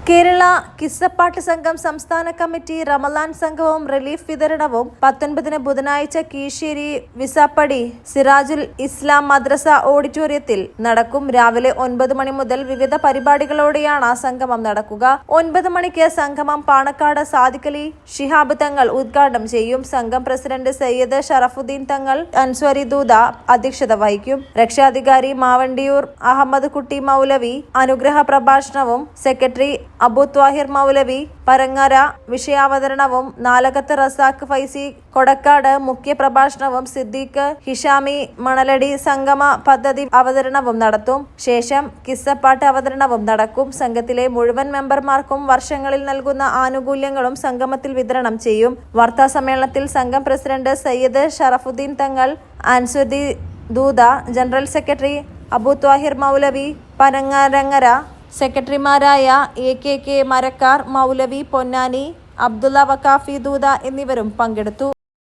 കേരള കിസ്സപ്പാട്ട് സംഘം സംസ്ഥാന കമ്മിറ്റി റമലാൻ സംഘവും റിലീഫ് വിതരണവും 19 ബുധനാഴ്ച കീഴ്ശ്ശേരി വിസാപ്പടി സിറാജുൽ ഇസ്ലാം മദ്രസ ഓഡിറ്റോറിയത്തിൽ നടക്കും. രാവിലെ 9 മണി മുതൽ വിവിധ പരിപാടികളോടെയാണ് സംഗമം നടക്കുക. 9 മണിക്ക് സംഗമം പാണക്കാട് സാദിഖലി ശിഹാബ് തങ്ങൾ ഉദ്ഘാടനം ചെയ്യും. സംഘം പ്രസിഡന്റ് സയ്യിദ് ഷറഫുദ്ദീൻ തങ്ങൾ അൻസ്വരി ദൂത അധ്യക്ഷത വഹിക്കും. രക്ഷാധികാരി മാവണ്ടിയൂർ അഹമ്മദ് കുട്ടി മൗലവി അനുഗ്രഹ പ്രഭാഷണവും സെക്രട്ടറി അബു ത്വാഹിർ മൗലവി പരങ്ങര വിഷയാവതരണവും നാലകത്ത് റസാഖ് ഫൈസി കൊടക്കാട് മുഖ്യ പ്രഭാഷണവും സിദ്ദീഖ് ഹിഷാമി മണലടി സംഗമ പദ്ധതി അവതരണവും നടത്തും. ശേഷം കിസ്സപ്പാട്ട് അവതരണവും നടക്കും. സംഘത്തിലെ മുഴുവൻ മെമ്പർമാർക്കും വർഷങ്ങളിൽ നൽകുന്ന ആനുകൂല്യങ്ങളും സംഗമത്തിൽ വിതരണം ചെയ്യും. വാർത്താ സമ്മേളനത്തിൽ സംഘം പ്രസിഡന്റ് സയ്യിദ് ഷറഫുദ്ദീൻ തങ്ങൾ, അൻസ്വരി ദൂത, ജനറൽ സെക്രട്ടറി അബു ത്വാഹിർ മൗലവി പരങ്ങര, സെക്രട്ടറിമാരായ എ കെ മരക്കാർ, മൗലവി പൊന്നാനി, അബ്ദുള്ള വക്കാഫി ദൂത എന്നിവരും പങ്കെടുത്തു.